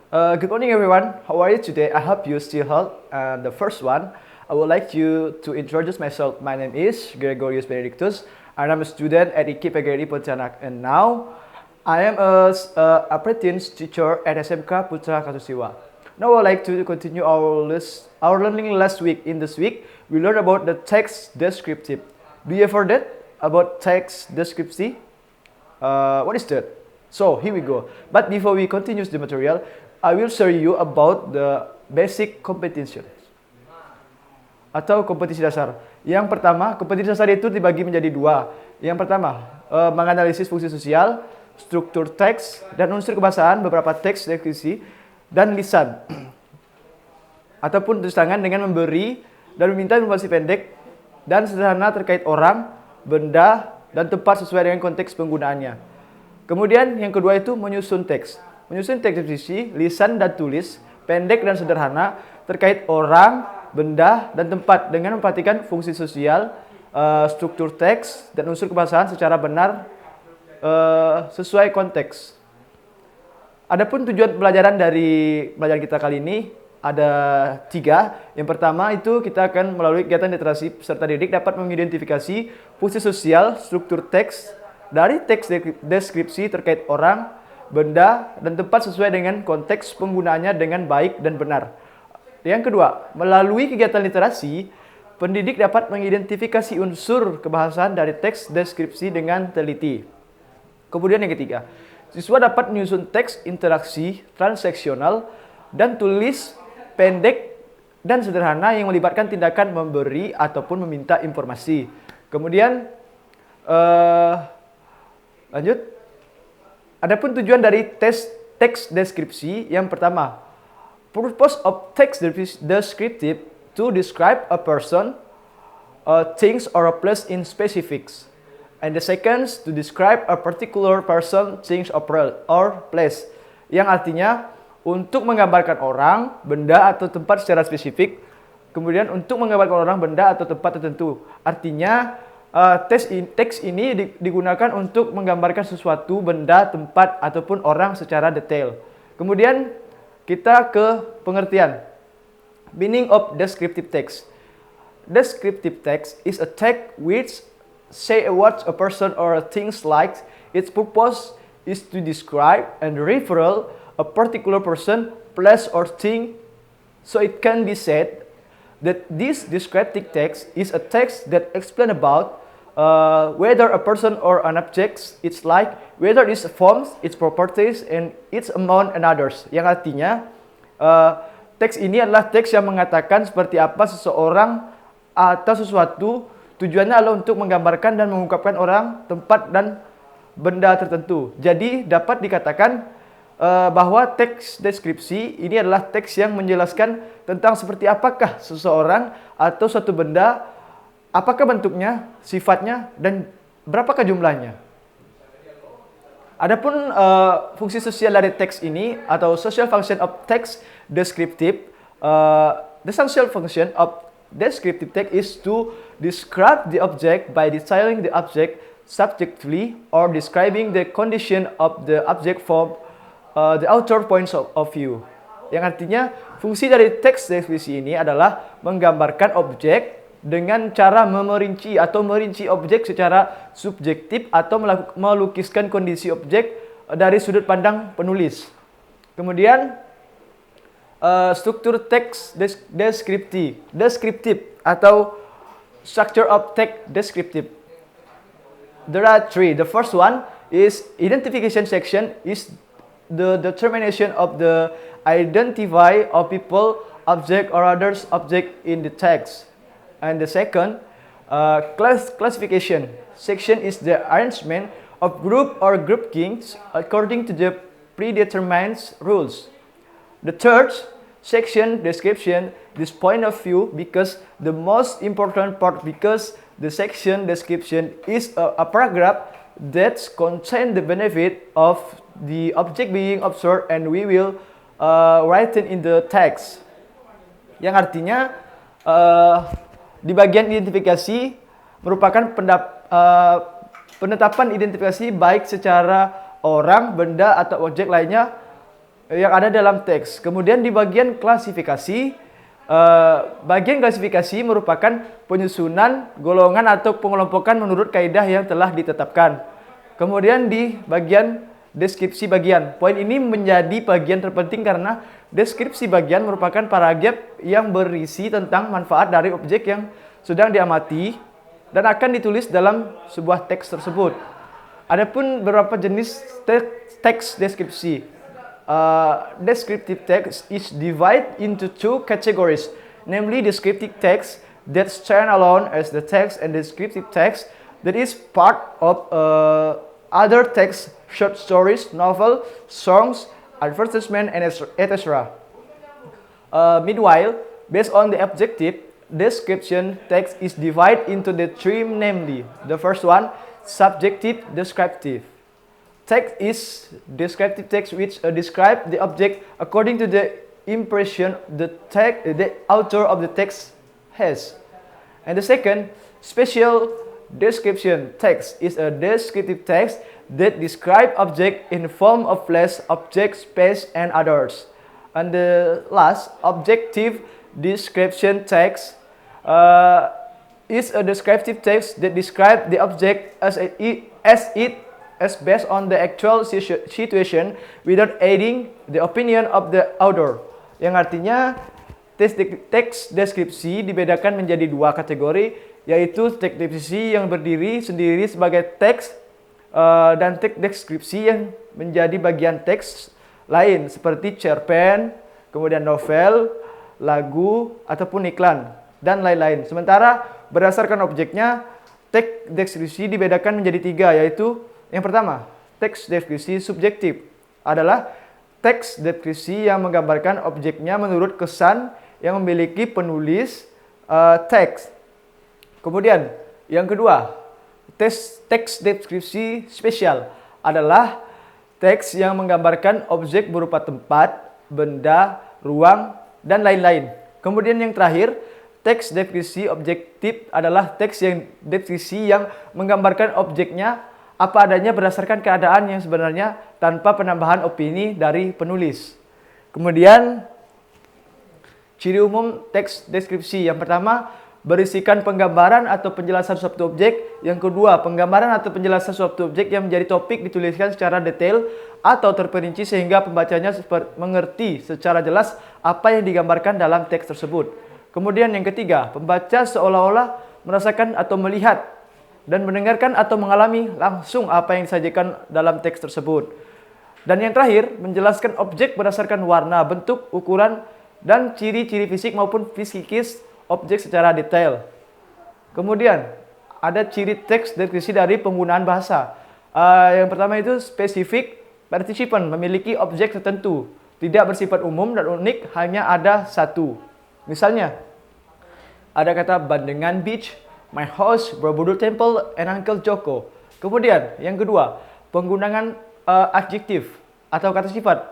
Good morning, everyone. How are you today? I hope you still health. And the first one, I would like you to introduce myself. My name is Gregorius Benedictus, and I'm a student at IKIP PGRI Pontianak. And now, I am a apprentice teacher at SMK Putra Kasusiwa. Now, I would like to continue our learning last week. In this week, we learned about the text descriptive. Do you ever that about text descriptive? What is that? So here we go. But before we continue the material, I will share you about the basic competition atau kompetisi dasar. Yang pertama, kompetisi dasar itu dibagi menjadi dua. Yang pertama, menganalisis fungsi sosial, struktur teks, dan unsur kebahasaan beberapa teks deskripsi dan lisan. Ataupun tulis tangan dengan memberi dan meminta informasi pendek dan sederhana terkait orang, benda, dan tempat sesuai dengan konteks penggunaannya. Kemudian yang kedua itu menyusun teks. Menyusun teks deskripsi, lisan dan tulis, pendek dan sederhana terkait orang, benda, dan tempat dengan memperhatikan fungsi sosial, struktur teks, dan unsur kebahasaan secara benar sesuai konteks. Adapun tujuan pelajaran dari pelajaran kita kali ini ada 3. Yang pertama itu kita akan melalui kegiatan literasi peserta didik dapat mengidentifikasi fungsi sosial, struktur teks dari teks deskripsi terkait orang, benda, dan tempat sesuai dengan konteks penggunaannya dengan baik dan benar. Yang kedua, melalui kegiatan literasi, pendidik dapat mengidentifikasi unsur kebahasaan dari teks deskripsi dengan teliti. Kemudian yang ketiga, siswa dapat menyusun teks interaksi, transaksional, dan tulis pendek dan sederhana yang melibatkan tindakan memberi ataupun meminta informasi. Kemudian lanjut. Adapun tujuan dari teks deskripsi yang pertama, purpose of text descriptive to describe a person, things or a place in specifics. And the second, to describe a particular person, things or place. Yang artinya untuk menggambarkan orang, benda atau tempat secara spesifik. Kemudian untuk menggambarkan orang, benda atau tempat tertentu. Artinya teks ini digunakan untuk menggambarkan sesuatu, benda, tempat, ataupun orang secara detail. Kemudian kita ke pengertian. Meaning of descriptive text. Descriptive text is a text which say what a person or a thing like. Its purpose is to describe and refer a particular person, place, or thing. So it can be said that this descriptive text is a text that explains about whether a person or an object it's like, whether its forms, its properties, and its amount and others. Yang artinya teks ini adalah teks yang mengatakan seperti apa seseorang atau sesuatu. Tujuannya adalah untuk menggambarkan dan mengungkapkan orang, tempat, dan benda tertentu. Jadi dapat dikatakan bahwa teks deskripsi ini adalah teks yang menjelaskan tentang seperti apakah seseorang atau suatu benda, apakah bentuknya, sifatnya, dan berapakah jumlahnya. Adapun fungsi sosial dari teks ini atau social function of text descriptive, the social function of descriptive text is to describe the object by detailing the object subjectively or describing the condition of the object from the outer points of view. Yang artinya fungsi dari teks deskripsi ini adalah menggambarkan objek dengan cara memerinci atau merinci objek secara subjektif atau melukiskan kondisi objek dari sudut pandang penulis. Kemudian struktur teks deskriptif atau structure of text descriptive. There are 3. The first one is identification section is the determination of the identify of people, object, or others object in the text. And the second, classification section is the arrangement of group or groupings according to the predetermined rules. The third section, description, this point of view because the most important part because the section description is a paragraph that contains the benefit of the object being observed and we will write it in the text. Yang artinya di bagian identifikasi merupakan penetapan identifikasi baik secara orang, benda, atau objek lainnya yang ada dalam teks. Kemudian di bagian klasifikasi, merupakan penyusunan golongan atau pengelompokan menurut kaidah yang telah ditetapkan. Kemudian di bagian deskripsi bagian. Poin ini menjadi bagian terpenting karena deskripsi bagian merupakan paragraf yang berisi tentang manfaat dari objek yang sedang diamati dan akan ditulis dalam sebuah teks tersebut. Adapun beberapa jenis teks deskripsi. Descriptive text is divided into two categories, namely descriptive text that stand alone as the text and descriptive text that is part of other text, short stories, novel, songs, advertisement, and etc. Meanwhile, based on the objective, description text is divided into the three, namely, the first one, subjective descriptive. Text is descriptive text which describe the object according to the impression the author of the text has. And the second, special description text is a descriptive text that describe object in form of place, object, space, and others. And the last, objective description text is a descriptive text that describe the object as based on the actual situation without aiding the opinion of the author. Yang artinya teks deskripsi dibedakan menjadi dua kategori, yaitu teks deskripsi yang berdiri sendiri sebagai teks dan teks deskripsi yang menjadi bagian teks lain seperti cerpen, kemudian novel, lagu, ataupun iklan, dan lain-lain. Sementara berdasarkan objeknya, teks deskripsi dibedakan menjadi tiga, yaitu yang pertama, teks deskripsi subjektif adalah teks deskripsi yang menggambarkan objeknya menurut kesan yang memiliki penulis teks. Kemudian, yang kedua, teks deskripsi spesial adalah teks yang menggambarkan objek berupa tempat, benda, ruang, dan lain-lain. Kemudian yang terakhir, teks deskripsi objektif adalah teks deskripsi yang menggambarkan objeknya apa adanya berdasarkan keadaan yang sebenarnya tanpa penambahan opini dari penulis. Kemudian, ciri umum teks deskripsi. Yang pertama, berisikan penggambaran atau penjelasan suatu objek. Yang kedua, penggambaran atau penjelasan suatu objek yang menjadi topik dituliskan secara detail atau terperinci sehingga pembacanya mengerti secara jelas apa yang digambarkan dalam teks tersebut. Kemudian yang ketiga, pembaca seolah-olah merasakan atau melihat dan mendengarkan atau mengalami langsung apa yang disajikan dalam teks tersebut. Dan yang terakhir, menjelaskan objek berdasarkan warna, bentuk, ukuran, dan ciri-ciri fisik maupun psikis objek secara detail. Kemudian, ada ciri teks deskripsi dari penggunaan bahasa. Yang pertama itu spesifik, partisipan, memiliki objek tertentu, tidak bersifat umum dan unik, hanya ada satu. Misalnya, ada kata Bandengan Beach, My House, Borobudur Temple, and Uncle Joko. Kemudian, yang kedua, penggunaan adjektif atau kata sifat.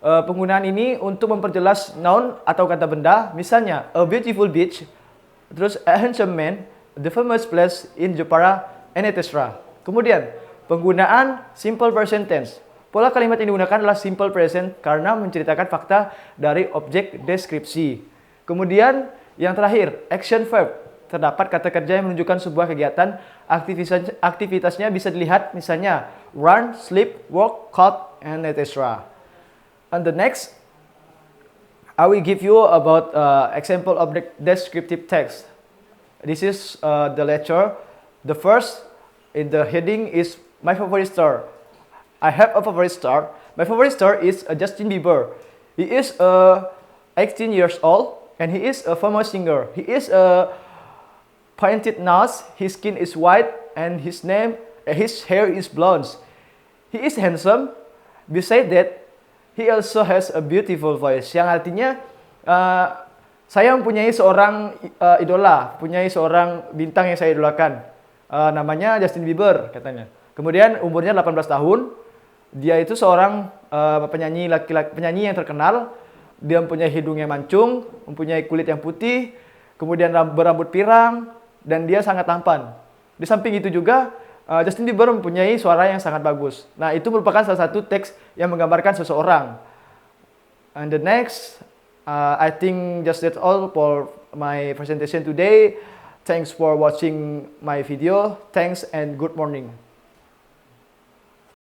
Penggunaan ini untuk memperjelas noun atau kata benda. Misalnya, a beautiful beach, terus a handsome man, the famous place in Jepara, and etc. Kemudian, penggunaan simple present tense. Pola kalimat yang digunakan adalah simple present karena menceritakan fakta dari objek deskripsi. Kemudian, yang terakhir, action verb. Terdapat kata kerja yang menunjukkan sebuah kegiatan, aktivitasnya bisa dilihat misalnya run, sleep, work, cut, and etc. And the next, I will give you about example of the descriptive text. This is the lecture. The first in the heading is my favorite star. I have a favorite star. My favorite star is Justin Bieber. He is 18 years old and he is a famous singer. He is a pointed nose, his skin is white, and his hair is blonde. He is handsome. Besides that, he also has a beautiful voice. Yang artinya, saya mempunyai seorang idola, punyai seorang bintang yang saya idolakan. Namanya Justin Bieber, katanya. Kemudian umurnya 18 tahun. Dia itu seorang penyanyi penyanyi yang terkenal. Dia mempunyai hidung yang mancung, mempunyai kulit yang putih, kemudian berambut pirang, dan dia sangat tampan. Di samping itu juga, Justin Bieber mempunyai suara yang sangat bagus. Nah, itu merupakan salah satu teks yang menggambarkan seseorang. And the next, I think just that's all for my presentation today. Thanks for watching my video. Thanks and good morning.